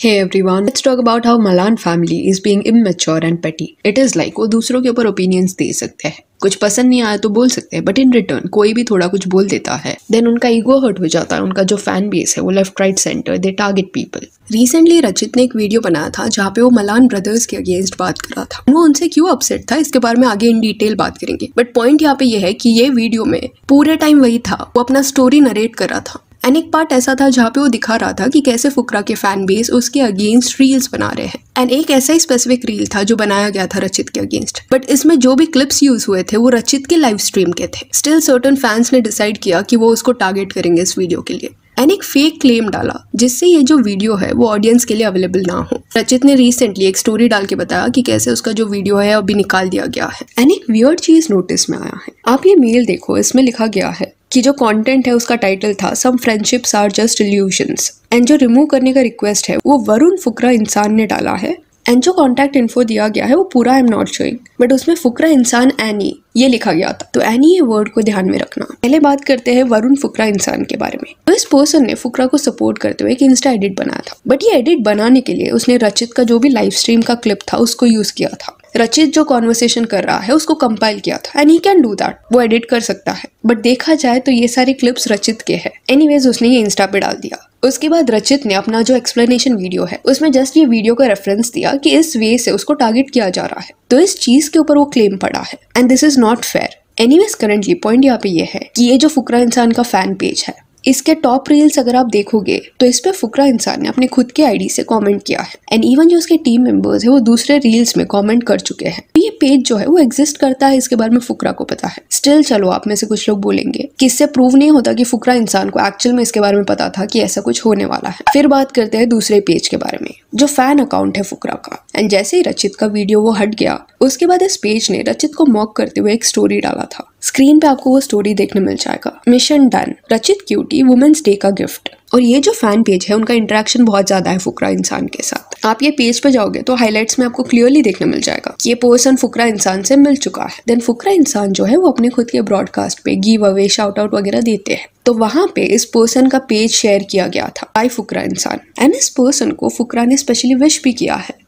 Hey everyone, let's talk about how Malan family is being immature and petty. It is like वो दूसरों के ऊपर opinions दे सकते हैं, कुछ पसंद नहीं आया तो बोल सकते हैं, बट इन रिटर्न कोई भी थोड़ा कुछ बोल देता है देन उनका ईगो हर्ट हो जाता है। उनका जो फैन बेस है वो लेफ्ट राइट सेंटर दे टारगेट पीपल। रिसेंटली रचित ने एक वीडियो बनाया था जहाँ पे वो मलान ब्रदर्स के अगेंस्ट बात कर रहा था। वो उनसे क्यों अपसेट था इसके बारे में आगे इन डिटेल बात करेंगे, बट पॉइंट यहाँ पे ये है कि ये वीडियो में पूरे टाइम वही था, वो अपना स्टोरी नरेट कर रहा था। एंड एक पार्ट ऐसा था जहाँ पे वो दिखा रहा था कि कैसे फुकरा के फैन बेस उसके अगेंस्ट रील्स बना रहे हैं। एंड एक ऐसा ही स्पेसिफिक रील था जो बनाया गया था रचित के अगेंस्ट, बट इसमें जो भी क्लिप्स यूज हुए थे वो रचित के लाइव स्ट्रीम के थे। स्टिल सर्टेन फैंस ने डिसाइड किया कि वो उसको टारगेट करेंगे इस वीडियो के लिए एंड एक फेक क्लेम डाला जिससे ये जो वीडियो है वो ऑडियंस के लिए अवेलेबल ना हो। रचित ने रिसेंटली एक स्टोरी डाल के बताया कि कैसे उसका जो वीडियो है अभी निकाल दिया गया है। एंड एक वियर्ड चीज नोटिस में आया है, आप ये मेल देखो, इसमें लिखा गया है कि जो कंटेंट है उसका टाइटल था some friendships are just illusions and जो रिमूव करने का रिक्वेस्ट है वो वरुण फुकरा इंसान ने डाला है। एंड जो कॉन्टैक्ट इन्फो दिया गया है वो पूरा I am not showing, but उसमें फुकरा इंसान एनी ये लिखा गया था। तो एनी ये वर्ड को ध्यान में रखना। पहले बात करते हैं वरुण फुकरा इंसान के बारे में। तो इस पर्सन ने फुकरा को सपोर्ट करते हुए एक इंस्टा एडिट बनाया था, बट ये एडिट बनाने के लिए उसने रचित का जो भी लाइव स्ट्रीम का क्लिप था उसको यूज किया था। रचित जो कॉन्वर्सेशन कर रहा है उसको कंपाइल किया था and he can do that, वो एडिट कर सकता है। बट देखा जाए तो ये सारे क्लिप्स रचित के हैं। एनीवेज उसने ये इंस्टा पे डाल दिया। उसके बाद रचित ने अपना जो एक्सप्लेनेशन वीडियो है उसमें जस्ट ये वीडियो का रेफरेंस दिया कि इस वे से उसको टारगेट किया जा रहा है, तो इस चीज के ऊपर वो क्लेम पड़ा है and this is not fair. Anyways currently point यहाँ पे ये है कि ये जो फुकरा इंसान का फैन पेज है इसके टॉप रील्स अगर आप देखोगे तो इस पे फुकरा इंसान ने अपने खुद के आईडी से कमेंट किया है एंड इवन जो उसके टीम मेंबर्स है वो दूसरे रील्स में कमेंट कर चुके हैं। ये पेज जो है वो एग्जिस्ट करता है, इसके बारे में फुकरा को पता है। स्टिल चलो आप में से कुछ लोग बोलेंगे कि इससे प्रूव नहीं होता कि फुकरा इंसान को एक्चुअल में इसके बारे में पता था कि ऐसा कुछ होने वाला है। फिर बात करते हैं दूसरे पेज के बारे में जो फैन अकाउंट है फुकरा का। एंड जैसे ही रचित का वीडियो वो हट गया उसके बाद इस पेज ने रचित को मॉक करते हुए एक स्टोरी डाला था। स्क्रीन पे आपको वो स्टोरी देखने मिल जाएगा। मिशन डन, रचित क्यूटी वुमेन्स डे का गिफ्ट। और ये जो फैन पेज है उनका इंटरेक्शन बहुत ज्यादा है फुकरा इंसान के साथ। आप ये पेज पे जाओगे तो हाइलाइट्स में आपको क्लियरली देखने मिल जाएगा कि ये पर्सन फुकरा इंसान से मिल चुका है। देन फुकरा इंसान जो है वो अपने खुद के ब्रॉडकास्ट पे गिव अवे शाउट आउट वगैरह देते हैं, तो वहां पे इस पर्सन का पेज शेयर किया गया था बाय फुकरा इंसान एंड इस पर्सन को फुकरा ने स्पेशली विश भी किया है।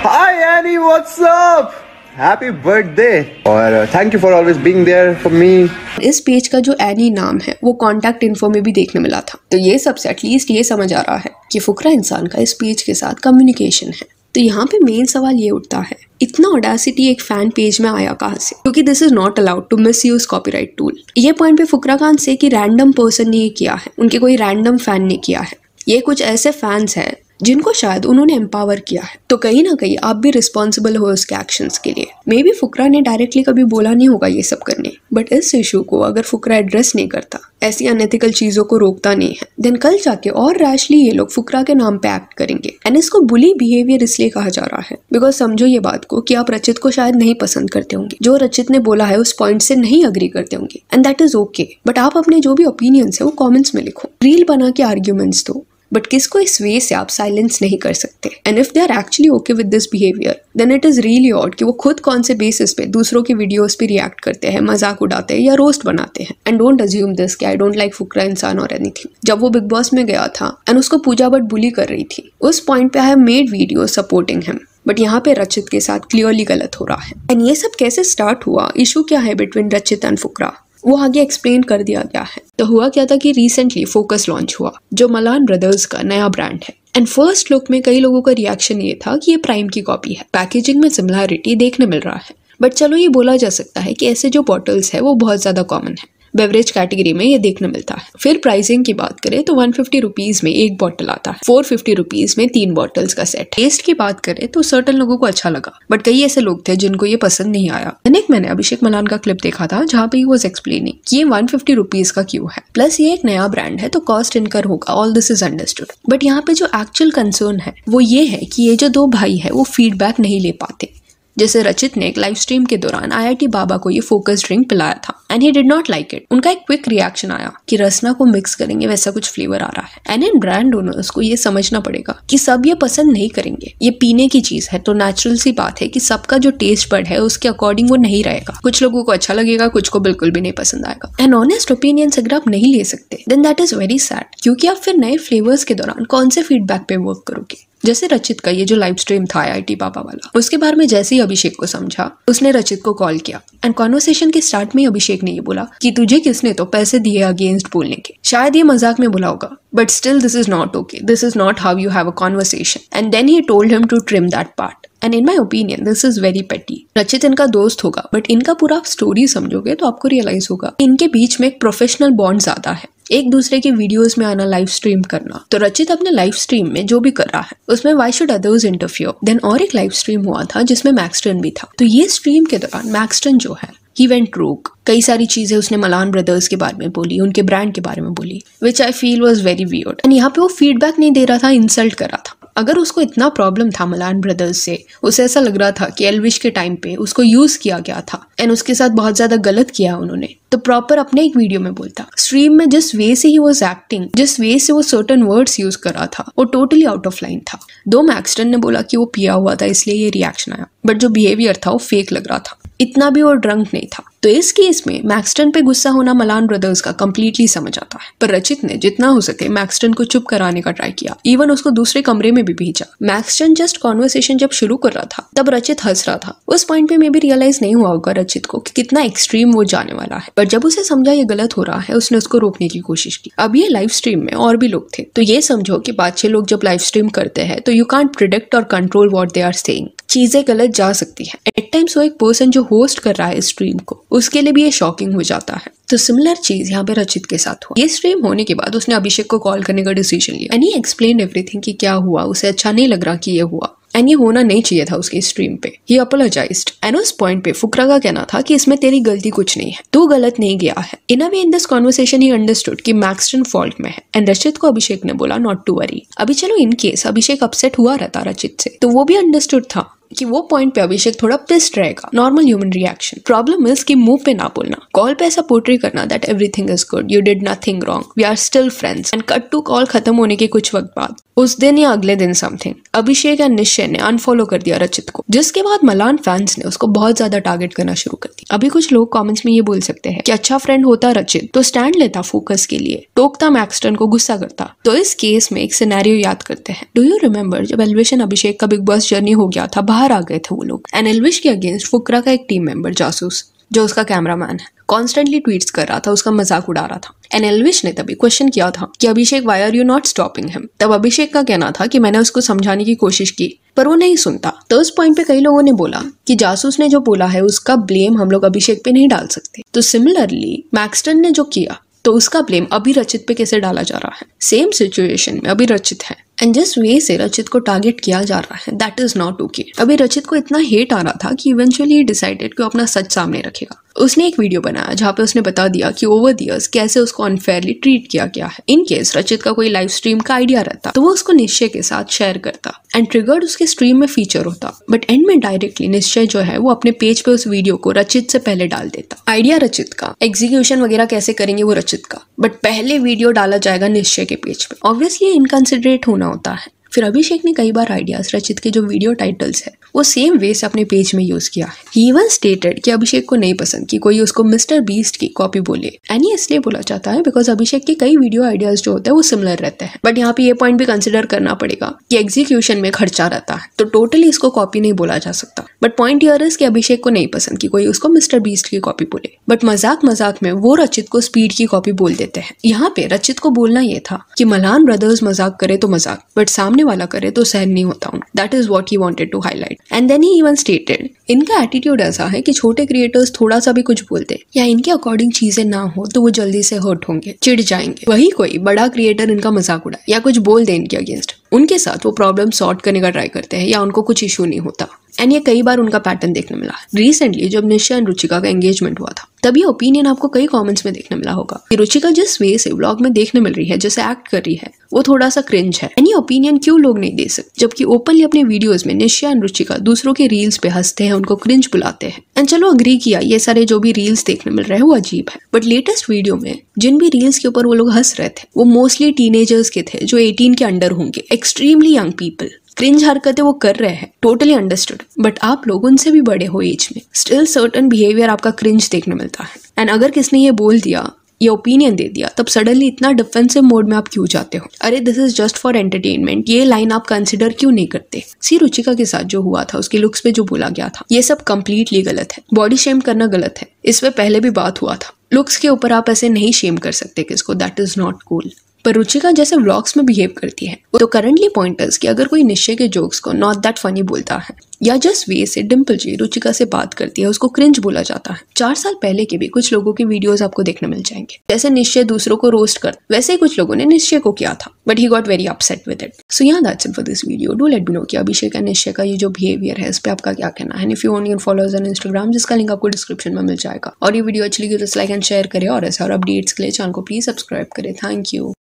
Hi Annie, what's up? Happy birthday! और thank you for always being there for me. इस पेज का जो एनी नाम है वो कॉन्टैक्ट इन्फो में भी देखने मिला था, तो ये सबसे एटलीस्ट ये समझ आ रहा है कि फुकरा इंसान का इस पेज के साथ कम्युनिकेशन है। तो यहाँ पे मेन सवाल ये उठता है, इतना ऑडेसिटी एक फैन पेज में आया कहाँ से? क्योंकि this is not allowed to misuse copyright tool. ये पॉइंट पे फुकरा खान से कि रैंडम पर्सन ने ये किया है, उनके कोई रैंडम फैन ने किया है। ये कुछ ऐसे फैंस हैं जिनको शायद उन्होंने एम्पावर किया है, तो कहीं ना कहीं आप भी रिस्पॉन्सिबल हो उसके एक्शंस के लिए। मे बी फुकरा ने डायरेक्टली कभी बोला नहीं होगा ये सब करने, बट इस इशू को अगर फुकरा एड्रेस नहीं करता, ऐसी अनएथिकल चीजों को रोकता नहीं है, देन कल जाके और रैशली ये लोग फुकरा के नाम पे एक्ट करेंगे। एंड इसको बुली बिहेवियर इसलिए कहा जा रहा है बिकॉज समझो ये बात को कि आप रचित को शायद नहीं पसंद करते होंगे, जो रचित ने बोला है उस पॉइंट से नहीं अग्री करते होंगे and that is okay, but आप अपने जो भी ओपिनियंस है वो कॉमेंट्स में लिखो, रील बना के आर्ग्यूमेंट्स दो, बट किसको इस वे से आप साइलेंस नहीं कर सकते। And if they are actually okay with this behaviour then it is really odd कि वो खुद कौन से बेसिस पे दूसरों की वीडियोस पे रिएक्ट करते हैं, मजाक उड़ाते हैं या रोस्ट बनाते हैं। एंड डोंट अज्यूम दिस कि आई डोंट लाइक फुकरा इंसान और एनीथिंग। जब वो बिग बॉस में गया था एंड उसको पूजा बट बुली कर रही थी, उस पॉइंट पे I have made video supporting him, but यहाँ पे रचित के साथ क्लियरली गलत हो रहा है। एंड ये सब कैसे स्टार्ट हुआ, इशू क्या है बिटवीन रचित एंड फुकरा, वो आगे एक्सप्लेन कर दिया गया है। तो हुआ क्या था कि रिसेंटली फोकस लॉन्च हुआ जो मलान ब्रदर्स का नया ब्रांड है। एंड फर्स्ट लुक में कई लोगों का रिएक्शन ये था कि ये प्राइम की कॉपी है, पैकेजिंग में सिमिलरिटी देखने मिल रहा है, बट चलो ये बोला जा सकता है कि ऐसे जो बॉटल्स है वो बहुत ज्यादा कॉमन है, बेवरेज कैटेगरी में ये देखने मिलता है। फिर प्राइसिंग की बात करें तो 150 रुपीज में एक बॉटल आता है, 450 रुपीज में 3 बॉटल्स का सेट। टेस्ट की बात करें तो सर्टेन लोगों को अच्छा लगा, बट कई ऐसे लोग थे जिनको ये पसंद नहीं आया। मैंने अभिषेक मलान का क्लिप देखा था जहाँ पे ही वाज एक्सप्लेनिंग कि ये 150 रुपीज का क्यों है, प्लस ये एक नया ब्रांड है तो कॉस्ट इनकर होगा, all this is understood. But यहाँ पे जो एक्चुअल कंसर्न है वो ये है कि ये जो दो भाई है वो फीडबैक नहीं ले पाते। जैसे रचित ने एक लाइव स्ट्रीम के दौरान IIT बाबा को ये फोकस ड्रिंक पिलाया था and he did not like it. उनका एक क्विक रिएक्शन आया कि रसना को मिक्स करेंगे वैसा कुछ फ्लेवर आ रहा है। एंड इन ब्रांड ओनर्स को ये समझना पड़ेगा कि सब ये पसंद नहीं करेंगे, ये पीने की चीज है तो नेचुरल सी बात है कि सबका जो टेस्ट बड है उसके अकॉर्डिंग वो नहीं रहेगा। कुछ लोगों को अच्छा लगेगा, कुछ को बिल्कुल भी नहीं पसंद आएगा। एंड ऑनेस्ट ओपिनियंस अगर आप नहीं ले सकते then that is very sad, क्योंकि आप फिर नए फ्लेवर्स के दौरान कौन से फीडबैक पे वर्क करोगे। जैसे रचित का ये जो लाइव स्ट्रीम था IIT बाबा वाला, उसके बारे में जैसे ही अभिषेक को समझा उसने रचित को कॉल किया एंड कॉन्वर्सेशन के स्टार्ट में अभिषेक ने ये बोला कि तुझे किसने तो पैसे दिए अगेंस्ट बोलने के। शायद ये मजाक में बोला होगा but still this is not okay, this is not how you have a conversation. And then he told him to trim that part and in my opinion this is very petty. Rachit इनका दोस्त होगा but इनका पूरा story समझोगे तो आपको realise होगा इनके बीच में एक प्रोफेशनल बॉन्ड ज्यादा है, एक दूसरे के वीडियोस में आना, लाइव स्ट्रीम करना। तो रचित अपने लाइव स्ट्रीम में जो भी कर रहा है उसमें why should others interfere. Then और एक लाइव स्ट्रीम हुआ था जिसमें मैक्सटन भी था। तो ये स्ट्रीम के दौरान मैक्सटन जो है ही वेंट रोग। कई सारी चीजें उसने मलान ब्रदर्स के बारे में बोली, उनके ब्रांड के बारे में बोली, which I feel was very weird. And यहाँ पे वो फीडबैक नहीं दे रहा था, इंसल्ट कर रहा था। अगर उसको इतना प्रॉब्लम था मलान ब्रदर्स से, उसे ऐसा लग रहा था कि एल्विश के टाइम पे उसको यूज किया गया था एंड उसके साथ बहुत ज्यादा गलत किया उन्होंने, तो प्रॉपर अपने एक वीडियो में बोलता। स्ट्रीम में जिस वे से ही वाज एक्टिंग, जिस वे से वो सर्टेन वर्ड्स यूज कर रहा था वो टोटली आउट ऑफ लाइन था। दो मैक्सटन ने बोला कि वो पिया हुआ था इसलिए ये रिएक्शन आया, बट जो बिहेवियर था वो फेक लग रहा था, इतना भी वो ड्रंक नहीं था। तो इस केस में मैक्सटन पे गुस्सा होना मलान ब्रदर्स का कंप्लीटली समझ आता है। पर रचित ने जितना हो सके मैक्सटन को चुप कराने का ट्राई किया, इवन उसको दूसरे कमरे में भी भेजा। मैक्सटन जस्ट कॉन्वर्सेशन जब शुरू कर रहा था तब रचित हंस रहा था। उस पॉइंट पे मे भी रियलाइज नहीं हुआ होगा रचित को कि कितना एक्सट्रीम वो जाने वाला है, पर जब उसे समझा ये गलत हो रहा है उसने उसको रोकने की कोशिश की। अब ये लाइव स्ट्रीम में और भी लोग थे, तो ये समझो कि 5-6 लोग जब लाइव स्ट्रीम करते हैं तो यू कांट प्रिडिक्ट और control what they are saying. चीजें गलत जा सकती हैं। एट टाइम्स वो एक पर्सन जो होस्ट कर रहा है स्ट्रीम को, उसके लिए भी ये शॉकिंग हो जाता है। तो सिमिलर चीज यहाँ पे रचित के साथ हुआ। ये स्ट्रीम होने के बाद उसने अभिषेक को कॉल करने का डिसीजन लिया एंड ही एक्सप्लेन्ड एवरीथिंग कि क्या हुआ, उसे अच्छा नहीं लग रहा कि ये हुआ एंड ये होना नहीं चाहिए था उसकी स्ट्रीम पे। ही अपोलोजाइज्ड एंड उस पॉइंट पे फुकरा का कहना था कि इसमें तेरी गलती कुछ नहीं है, तू गलत नहीं गया है। In a way in this conversation he understood कि मैक्सटन फॉल्ट में है एंड रचित को अभिषेक ने बोला नॉट टू वरी। अभी चलो इन केस अभिषेक अपसेट हुआ रहता रचित से तो वो भी अंडरस्टूड था कि वो पॉइंट पे अभिषेक थोड़ा पिस्ड रहेगा, normal human reaction. Problem is कि मुंह पे ना बोलना, कॉल पे ऐसा पोर्ट्रे करना that everything is good, you did nothing wrong, we are still friends and cut to call खत्म होने के कुछ वक्त बाद उस दिन या अगले दिन समथिंग अभिषेक एंड निश्चय ने अनफॉलो कर दिया रचित को, जिसके बाद मलान फैंस ने उसको बहुत ज्यादा टारगेट करना शुरू कर दिया। अभी कुछ लोग कमेंट्स में ये बोल सकते हैं कि अच्छा फ्रेंड होता रचित तो स्टैंड लेता फोकस के लिए, टोकता मैक्सटन को, गुस्सा करता। तो इस केस में एक सिनेरियो याद करते हैं। डू यू रिमेंबर जब एल्विश एंड अभिषेक का बिग बॉस जर्नी हो गया था, बाहर आ गए थे वो लोग एंड एल्विश के अगेंस्ट फुकरा का एक टीम मेंबर जासूस जो उसका कैमरामैन है कॉन्स्टेंटली ट्वीट्स कर रहा था, उसका मजाक उड़ा रहा था। एंड एल्विश ने तभी क्वेश्चन किया था कि Abhishek why are you not stopping him. तब अभिषेक का कहना था कि मैंने उसको समझाने की कोशिश की पर वो नहीं सुनता। तो उस पॉइंट पे कई लोगों ने बोला कि जासूस ने जो बोला है उसका ब्लेम हम लोग अभिषेक पे नहीं डाल सकते। तो सिमिलरली मैक्सटन ने जो किया तो उसका ब्लेम अभी रचित पे कैसे डाला जा रहा है। सेम सिचुएशन में अभी रचित है एंड जिस वे से रचित को टारगेट किया जा रहा है दैट इज नॉट ओके। अभी रचित को इतना हेट आ रहा था कि इवेंचुअली ही डिसाइडेड कि वो अपना सच सामने रखेगा। उसने एक वीडियो बनाया जहाँ पे उसने बता दिया कि ओवर द इयर्स कैसे उसको अनफेयरली ट्रीट किया गया है। इन केस रचित का कोई लाइव स्ट्रीम का आइडिया रहता तो वो उसको निश्चय के साथ शेयर करता एंड ट्रिगर्ड उसके स्ट्रीम में फीचर होता, बट एंड में डायरेक्टली निश्चय जो है वो अपने पेज पे उस वीडियो को रचित से पहले डाल देता। आइडिया रचित का, एग्जीक्यूशन वगैरह कैसे करेंगे वो रचित का, बट पहले वीडियो डाला जाएगा निश्चय के पेज पे। ऑब्वियसली इनकंसिडरेट होना होता है। फिर अभिषेक ने कई बार आइडियाज रचित के जो वीडियो टाइटल्स है वो सेम वे से अपने पेज में यूज किया है। ही इवन स्टेटेड कि अभिषेक को नहीं पसंद कि कोई उसको मिस्टर बीस्ट की कॉपी बोले एंड ये इसलिए बोला चाहता है बिकॉज अभिषेक के कई वीडियो आइडियाज जो होते हैं वो सिमिलर रहते हैं। बट यहाँ पे ये पॉइंट भी कंसिडर करना पड़ेगा कि एग्जीक्यूशन में खर्चा रहता है तो टोटली इसको कॉपी नहीं बोला जा सकता। बट पॉइंट ईयर इज कि अभिषेक को नहीं पसंद कि कोई उसको मिस्टर बीस्ट की कॉपी बोले, बट मजाक मजाक में वो रचित को स्पीड की कॉपी बोल देते हैं। यहाँ पे रचित को बोलना ये था कि मलान ब्रदर्स मजाक करे तो मजाक, बट सामने वाला करे तो सहन नहीं होता हूँ। That is what he wanted to highlight and then he even stated इनका एटीट्यूड ऐसा है कि छोटे क्रिएटर्स थोड़ा सा भी कुछ बोलते या इनके अकॉर्डिंग चीजें ना हो तो वो जल्दी से हर्ट होंगे, चिढ़ जाएंगे। वही कोई बड़ा क्रिएटर इनका मजाक उड़ाए या कुछ बोल दे इनके अगेंस्ट, उनके साथ वो प्रॉब्लम सॉर्ट करने का ट्राई करते हैं या उनको कुछ इशू नहीं होता। एंड ये कई बार उनका पैटर्न देखने मिला। रिसेंटली जब निश्चय एंड रुचिका का एंगेजमेंट हुआ था तभी ओपिनियन आपको कई कमेंट्स में देखने मिला होगा कि रुचिका जिस वे से व्लॉग में देखने मिल रही है, जैसे एक्ट कर रही है, वो थोड़ा सा क्रिंज है। एंड ये ओपिनियन क्यों लोग नहीं दे सकते, जबकि ओपनली अपने वीडियोस में निश्चय एंड रुचिका दूसरों के रील्स पे हंसते हैं, उनको क्रिंज बुलाते हैं। एंड चलो अग्री किया, ये सारे जो भी रील्स देखने मिल रहे हैं वो अजीब है, बट लेटेस्ट वीडियो में जिन भी रील्स के ऊपर वो लोग हंस रहे थे वो मोस्टली टीनेजर्स के थे जो 18 के अंडर होंगे, एक्सट्रीमली यंग पीपल। क्रिंज हरकतें वो कर रहे हैं, टोटली अंडरस्टूड, बट आप लोग उनसे भी बड़े हो एज में, स्टिल सर्टन बिहेवियर आपका क्रिंज देखने मिलता है। एंड अगर किसने ये बोल दिया, ये ओपिनियन दे दिया, तब सडनली इतना डिफेंसिव मोड में आप क्यों जाते हो? अरे this is just for entertainment, ये लाइन आप कंसिडर क्यों नहीं करते? सी रुचिका के साथ जो हुआ था, उसके लुक्स पे जो बोला गया था, ये सब कंप्लीटली गलत है। बॉडी शेम करना गलत है, इस पे पहले भी बात हुआ था। लुक्स के ऊपर आप ऐसे नहीं शेम कर सकते किसको, दैट इज नॉट कूल। पर रुचिका जैसे व्लॉग्स में बिहेव करती है, तो करंटली पॉइंटर्स कि अगर कोई निश्चय के जोक्स को नॉट दैट फनी बोलता है या जस्ट वे से डिम्पल जी रुचिका से बात करती है, उसको क्रिंज बोला जाता है। 4 साल पहले के भी कुछ लोगों के वीडियोस आपको देखने मिल जाएंगे, जैसे निश्चय दूसरों को रोस्ट कर, वैसे ही कुछ लोगों ने निश्चय को किया था, but he got very upset with it. So या that's it for this video. Do let me know कि अभिषेक एंड निश्चय का ये जो बिहेवियर है, इस पे आपका क्या कहना है। And if you want followers on Instagram, जिसका लिंक आपको डिस्क्रिप्शन में मिल जाएगा। और ये वीडियो अच्छी लगी तो लाइक एंड शेयर करें, और ऐसे और अपडेट्स के लिए चैनल को प्लीज सब्सक्राइब करें। Thank you.